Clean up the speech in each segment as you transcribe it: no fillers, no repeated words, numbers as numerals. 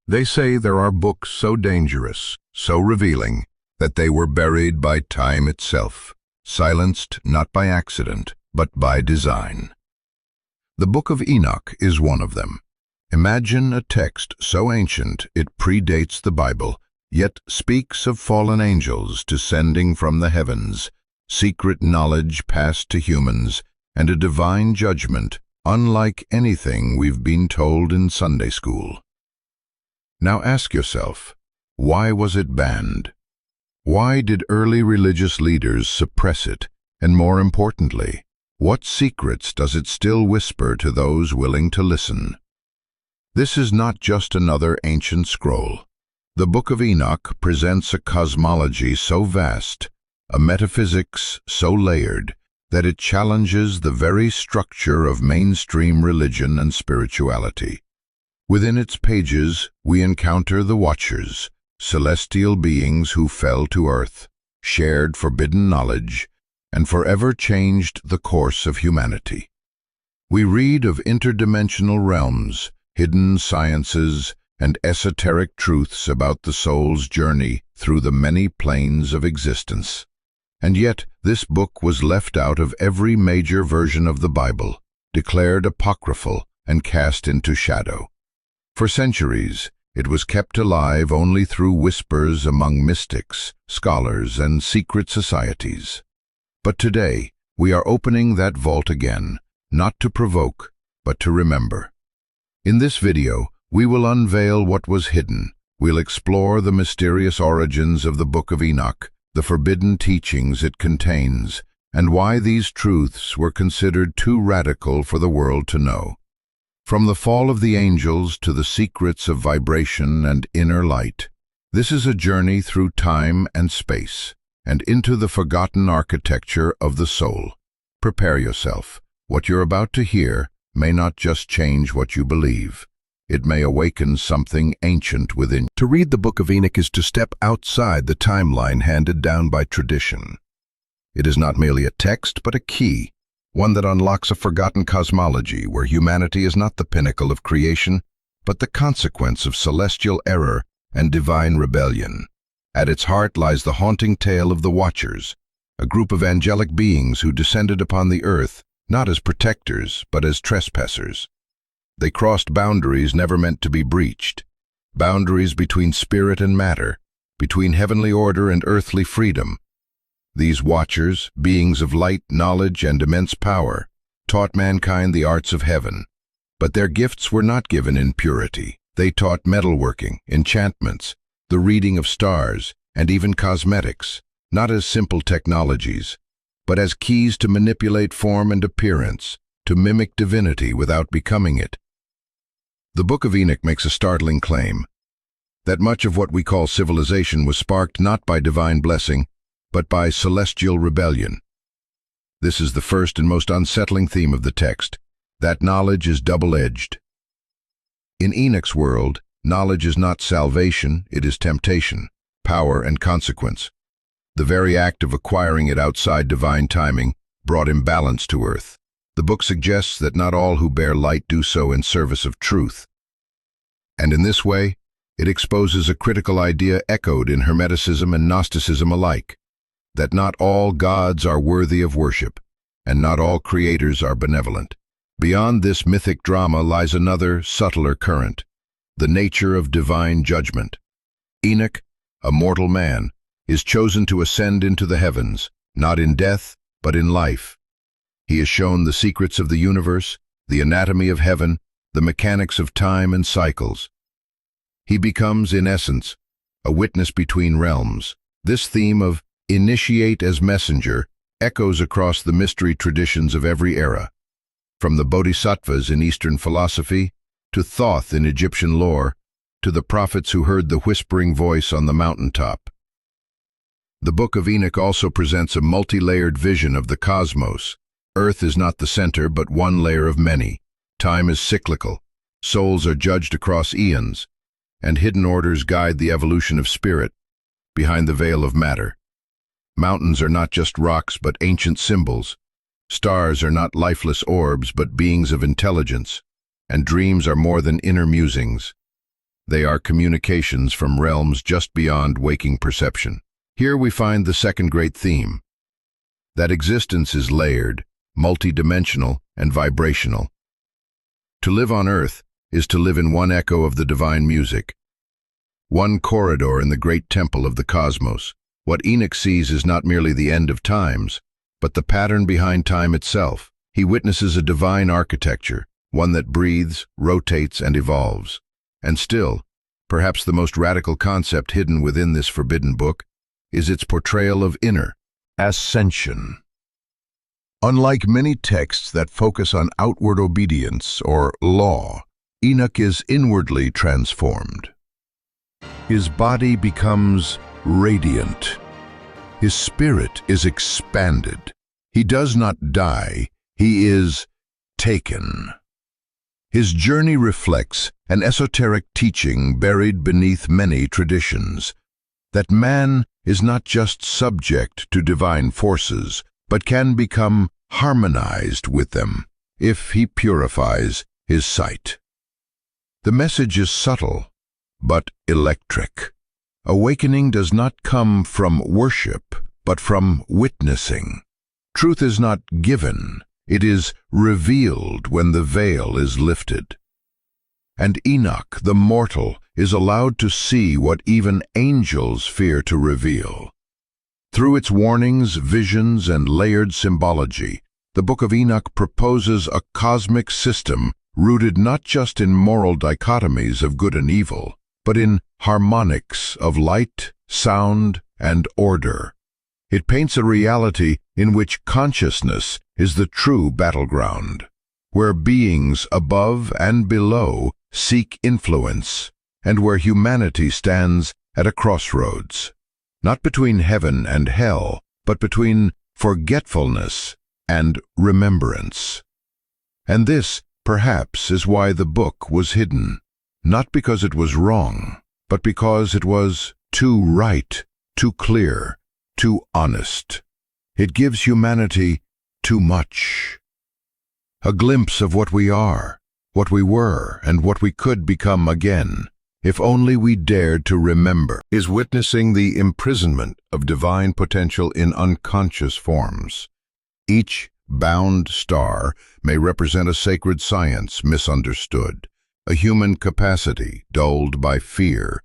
They say there are books so dangerous, so revealing, that they were buried by time itself, silenced not by accident, but by design. The Book of Enoch is one of them. Imagine a text so ancient it predates the Bible, yet speaks of fallen angels descending from the heavens, secret knowledge passed to humans, and a divine judgment unlike anything we've been told in Sunday school. Now ask yourself, why was it banned? Why did early religious leaders suppress it? And more importantly, what secrets does it still whisper to those willing to listen? This is not just another ancient scroll. The Book of Enoch presents a cosmology so vast, a metaphysics so layered, that it challenges the very structure of mainstream religion and spirituality. Within its pages, we encounter the Watchers, celestial beings who fell to earth, shared forbidden knowledge, and forever changed the course of humanity. We read of interdimensional realms, hidden sciences, and esoteric truths about the soul's journey through the many planes of existence. And yet, this book was left out of every major version of the Bible, declared apocryphal and cast into shadow. For centuries, it was kept alive only through whispers among mystics, scholars, and secret societies. But today, we are opening that vault again, not to provoke, but to remember. In this video, we will unveil what was hidden. We'll explore the mysterious origins of the Book of Enoch, the forbidden teachings it contains, and why these truths were considered too radical for the world to know. From the fall of the angels to the secrets of vibration and inner light, this is a journey through time and space, and into the forgotten architecture of the soul. Prepare yourself. What you're about to hear may not just change what you believe. It may awaken something ancient within you. To read the Book of Enoch is to step outside the timeline handed down by tradition. It is not merely a text, but a key, one that unlocks a forgotten cosmology where humanity is not the pinnacle of creation, but the consequence of celestial error and divine rebellion. At its heart lies the haunting tale of the Watchers, a group of angelic beings who descended upon the earth not as protectors, but as trespassers. They crossed boundaries never meant to be breached, boundaries between spirit and matter, between heavenly order and earthly freedom. These Watchers, beings of light, knowledge, and immense power, taught mankind the arts of heaven. But their gifts were not given in purity. They taught metalworking, enchantments, the reading of stars, and even cosmetics, not as simple technologies, but as keys to manipulate form and appearance, to mimic divinity without becoming it. The Book of Enoch makes a startling claim, that much of what we call civilization was sparked not by divine blessing, but by celestial rebellion. This is the first and most unsettling theme of the text, that knowledge is double-edged. In Enoch's world, knowledge is not salvation, it is temptation, power, and consequence. The very act of acquiring it outside divine timing brought imbalance to earth. The book suggests that not all who bear light do so in service of truth. And in this way, it exposes a critical idea echoed in Hermeticism and Gnosticism alike, that not all gods are worthy of worship, and not all creators are benevolent. Beyond this mythic drama lies another, subtler current, the nature of divine judgment. Enoch, a mortal man, is chosen to ascend into the heavens, not in death, but in life. He is shown the secrets of the universe, the anatomy of heaven, the mechanics of time and cycles. He becomes, in essence, a witness between realms. This theme of initiate as messenger echoes across the mystery traditions of every era, from the bodhisattvas in Eastern philosophy, to Thoth in Egyptian lore, to the prophets who heard the whispering voice on the mountaintop. The Book of Enoch also presents a multi-layered vision of the cosmos. Earth is not the center, but one layer of many. Time is cyclical. Souls are judged across eons, and hidden orders guide the evolution of spirit behind the veil of matter. Mountains are not just rocks, but ancient symbols. Stars are not lifeless orbs, but beings of intelligence. And dreams are more than inner musings. They are communications from realms just beyond waking perception. Here we find the second great theme, that existence is layered, multidimensional, and vibrational. To live on Earth is to live in one echo of the divine music, one corridor in the great temple of the cosmos. What Enoch sees is not merely the end of times, but the pattern behind time itself. He witnesses a divine architecture, one that breathes, rotates, and evolves. And still, perhaps the most radical concept hidden within this forbidden book is its portrayal of inner ascension. Unlike many texts that focus on outward obedience or law, Enoch is inwardly transformed. His body becomes radiant. His spirit is expanded. He does not die, he is taken. His journey reflects an esoteric teaching buried beneath many traditions, that man is not just subject to divine forces, but can become harmonized with them if he purifies his sight. The message is subtle, but electric. Awakening does not come from worship, but from witnessing. Truth is not given, it is revealed when the veil is lifted. And Enoch, the mortal, is allowed to see what even angels fear to reveal. Through its warnings, visions, and layered symbology, the Book of Enoch proposes a cosmic system rooted not just in moral dichotomies of good and evil, but in harmonics of light, sound, and order. It paints a reality in which consciousness is the true battleground, where beings above and below seek influence, and where humanity stands at a crossroads, not between heaven and hell, but between forgetfulness and remembrance. And this, perhaps, is why the book was hidden, not because it was wrong, but because it was too right, too clear, too honest. It gives humanity too much. A glimpse of what we are, what we were, and what we could become again, if only we dared to remember, is witnessing the imprisonment of divine potential in unconscious forms. Each bound star may represent a sacred science misunderstood, a human capacity dulled by fear,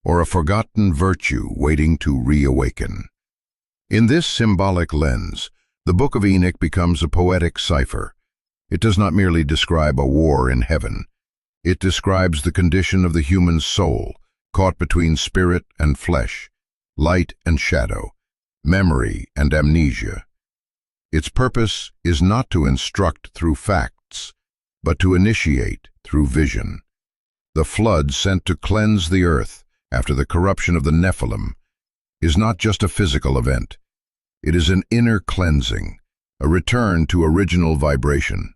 or a forgotten virtue waiting to reawaken. In this symbolic lens, the Book of Enoch becomes a poetic cipher. It does not merely describe a war in heaven. It describes the condition of the human soul, caught between spirit and flesh, light and shadow, memory and amnesia. Its purpose is not to instruct through facts, but to initiate through vision. The flood sent to cleanse the earth after the corruption of the Nephilim is not just a physical event. It is an inner cleansing, a return to original vibration.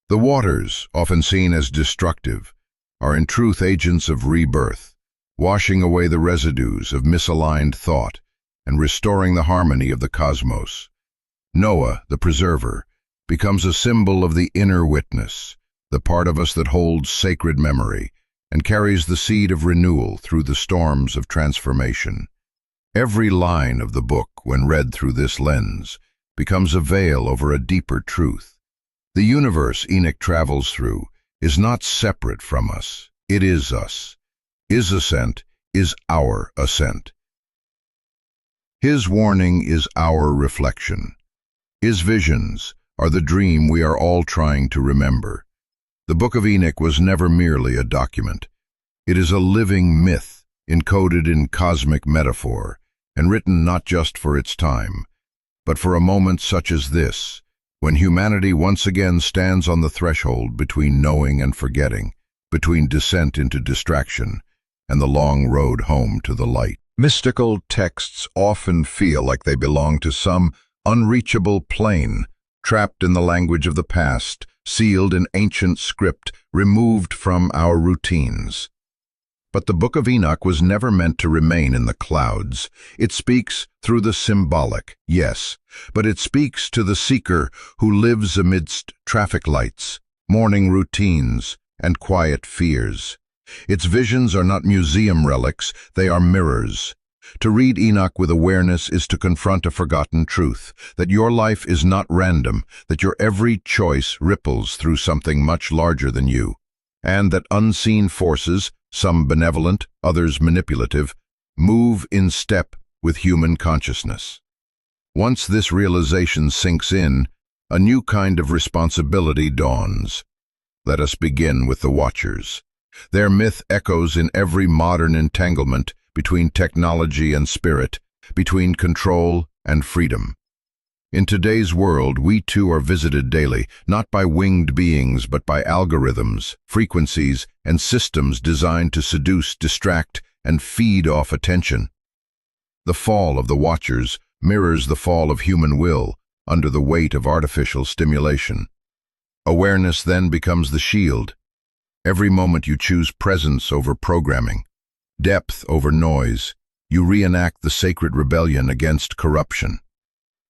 The waters, often seen as destructive, are in truth agents of rebirth, washing away the residues of misaligned thought and restoring the harmony of the cosmos. Noah, the preserver, becomes a symbol of the inner witness, the part of us that holds sacred memory and carries the seed of renewal through the storms of transformation. Every line of the book, when read through this lens, becomes a veil over a deeper truth. The universe Enoch travels through is not separate from us. It is us. His ascent is our ascent. His warning is our reflection. His visions are the dream we are all trying to remember. The Book of Enoch was never merely a document. It is a living myth, encoded in cosmic metaphor, and written not just for its time, but for a moment such as this, when humanity once again stands on the threshold between knowing and forgetting, between descent into distraction and the long road home to the light. Mystical texts often feel like they belong to some unreachable plane, trapped in the language of the past, sealed in ancient script, removed from our routines. But the Book of Enoch was never meant to remain in the clouds. It speaks through the symbolic, yes, but it speaks to the seeker who lives amidst traffic lights, morning routines, and quiet fears. Its visions are not museum relics, they are mirrors. To read Enoch with awareness is to confront a forgotten truth, that your life is not random, that your every choice ripples through something much larger than you, and that unseen forces, some benevolent, others manipulative, move in step with human consciousness. Once this realization sinks in, a new kind of responsibility dawns. Let us begin with the Watchers. Their myth echoes in every modern entanglement between technology and spirit, between control and freedom. In today's world, we too are visited daily, not by winged beings, but by algorithms, frequencies, and systems designed to seduce, distract, and feed off attention. The fall of the Watchers mirrors the fall of human will under the weight of artificial stimulation. Awareness then becomes the shield. Every moment you choose presence over programming, depth over noise, you reenact the sacred rebellion against corruption.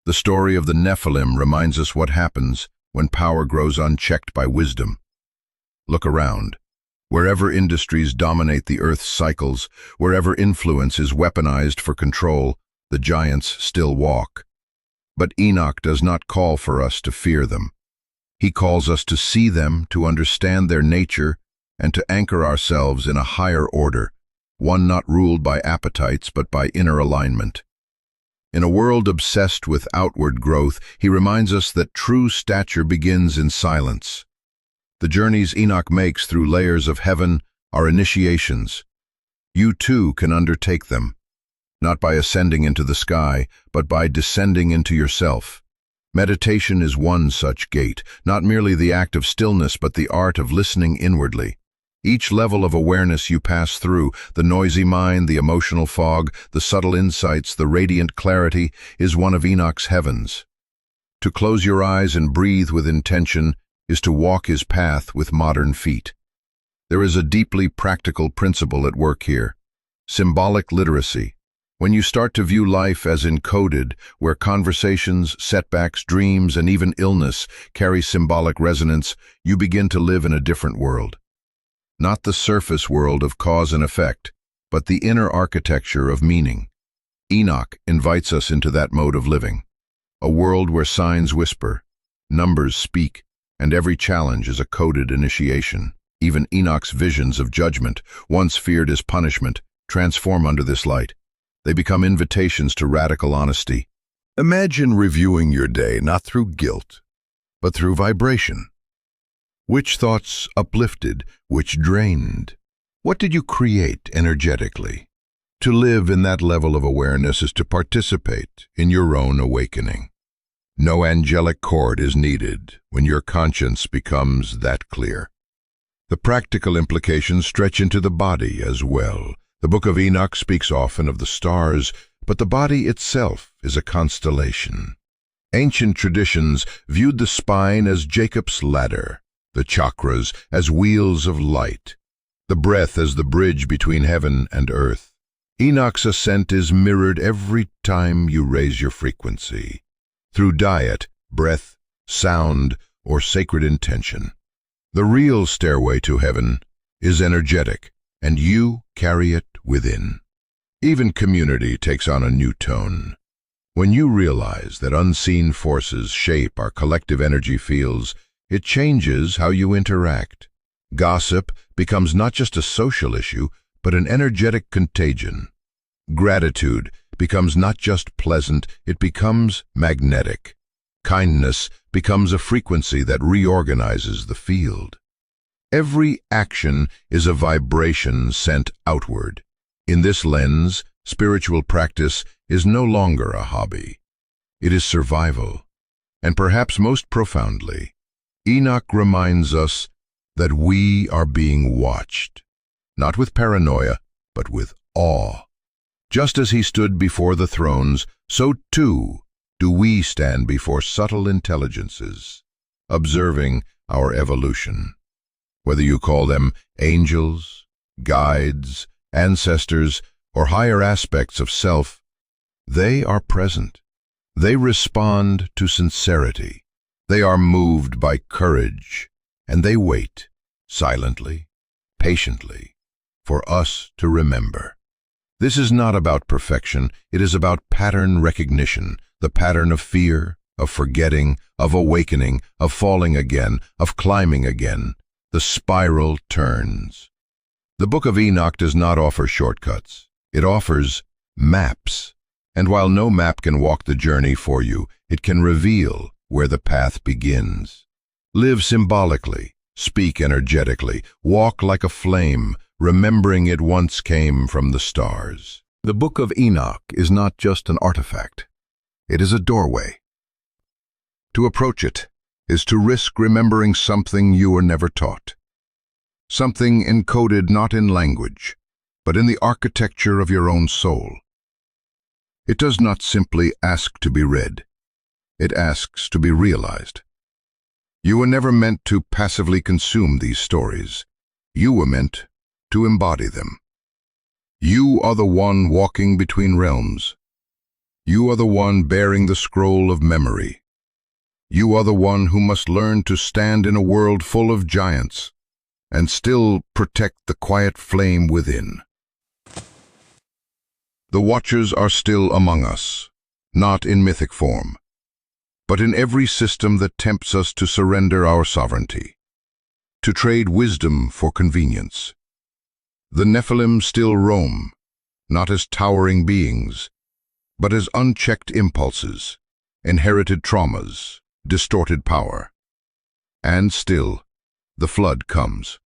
The story of the Nephilim reminds us what happens when power grows unchecked by wisdom. Look around. Wherever industries dominate the Earth's cycles, wherever influence is weaponized for control, the giants still walk. But Enoch does not call for us to fear them. He calls us to see them, to understand their nature, and to anchor ourselves in a higher order, one not ruled by appetites but by inner alignment. In a world obsessed with outward growth, he reminds us that true stature begins in silence. The journeys Enoch makes through layers of heaven are initiations. You too can undertake them, not by ascending into the sky, but by descending into yourself. Meditation is one such gate, not merely the act of stillness, but the art of listening inwardly. Each level of awareness you pass through, the noisy mind, the emotional fog, the subtle insights, the radiant clarity, is one of Enoch's heavens. To close your eyes and breathe with intention is to walk his path with modern feet. There is a deeply practical principle at work here: symbolic literacy. When you start to view life as encoded, where conversations, setbacks, dreams, and even illness carry symbolic resonance, you begin to live in a different world. Not the surface world of cause and effect, but the inner architecture of meaning. Enoch invites us into that mode of living, a world where signs whisper, numbers speak, and every challenge is a coded initiation. Even Enoch's visions of judgment, once feared as punishment, transform under this light. They become invitations to radical honesty. Imagine reviewing your day not through guilt, but through vibration. Which thoughts uplifted, which drained? What did you create energetically? To live in that level of awareness is to participate in your own awakening. No angelic chord is needed when your conscience becomes that clear. The practical implications stretch into the body as well. The Book of Enoch speaks often of the stars, but the body itself is a constellation. Ancient traditions viewed the spine as Jacob's ladder, the chakras as wheels of light, the breath as the bridge between heaven and earth. Enoch's ascent is mirrored every time you raise your frequency, through diet, breath, sound, or sacred intention. The real stairway to heaven is energetic, and you carry it within. Even community takes on a new tone. When you realize that unseen forces shape our collective energy fields, it changes how you interact. Gossip becomes not just a social issue, but an energetic contagion. Gratitude becomes not just pleasant, it becomes magnetic. Kindness becomes a frequency that reorganizes the field. Every action is a vibration sent outward. In this lens, spiritual practice is no longer a hobby. It is survival. And perhaps most profoundly, Enoch reminds us that we are being watched, not with paranoia, but with awe. Just as he stood before the thrones, so too do we stand before subtle intelligences, observing our evolution. Whether you call them angels, guides, ancestors, or higher aspects of self, they are present. They respond to sincerity. They are moved by courage, and they wait, silently, patiently, for us to remember. This is not about perfection, it is about pattern recognition, the pattern of fear, of forgetting, of awakening, of falling again, of climbing again. The spiral turns. The Book of Enoch does not offer shortcuts. It offers maps. And while no map can walk the journey for you, it can reveal where the path begins. Live symbolically, speak energetically, walk like a flame, remembering it once came from the stars. The Book of Enoch is not just an artifact. It is a doorway. To approach it is to risk remembering something you were never taught. Something encoded not in language, but in the architecture of your own soul. It does not simply ask to be read. It asks to be realized. You were never meant to passively consume these stories. You were meant to embody them. You are the one walking between realms. You are the one bearing the scroll of memory. You are the one who must learn to stand in a world full of giants and still protect the quiet flame within. The Watchers are still among us, not in mythic form, but in every system that tempts us to surrender our sovereignty, to trade wisdom for convenience. The Nephilim still roam, not as towering beings, but as unchecked impulses, inherited traumas, distorted power. And still, the flood comes,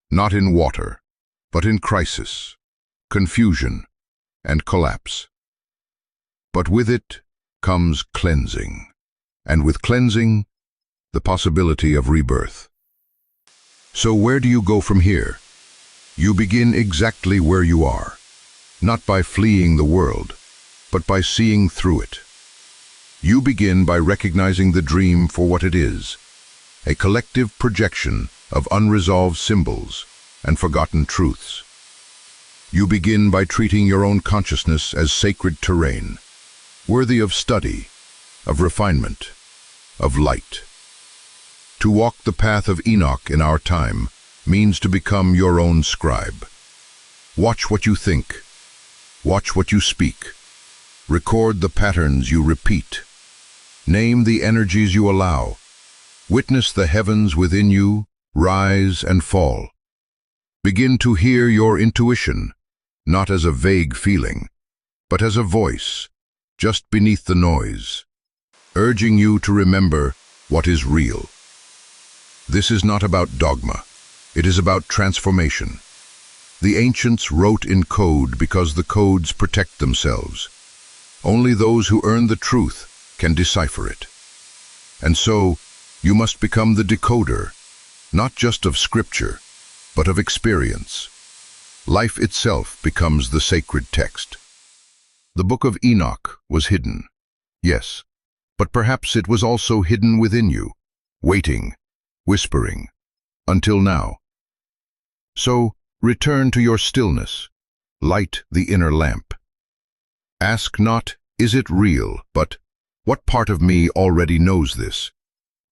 not in water, but in crisis, confusion, and collapse. But with it comes cleansing, and with cleansing, the possibility of rebirth. So where do you go from here? You begin exactly where you are, not by fleeing the world, but by seeing through it. You begin by recognizing the dream for what it is, a collective projection of unresolved symbols and forgotten truths. You begin by treating your own consciousness as sacred terrain, worthy of study, of refinement, of light. To walk the path of Enoch in our time means to become your own scribe. Watch what you think. Watch what you speak. Record the patterns you repeat. Name the energies you allow. Witness the heavens within you rise and fall. Begin to hear your intuition, not as a vague feeling, but as a voice, just beneath the noise, urging you to remember what is real. This is not about dogma. It is about transformation. The ancients wrote in code because the codes protect themselves. Only those who earn the truth can decipher it. And so, you must become the decoder, not just of scripture, but of experience. Life itself becomes the sacred text. The Book of Enoch was hidden, yes, but perhaps it was also hidden within you, waiting, whispering, until now. So, return to your stillness, light the inner lamp. Ask not, is it real, but what part of me already knows this?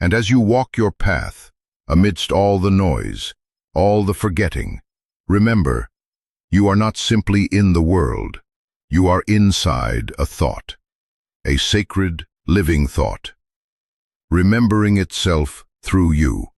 And as you walk your path, amidst all the noise, all the forgetting, remember, you are not simply in the world, you are inside a thought, a sacred, living thought, remembering itself through you.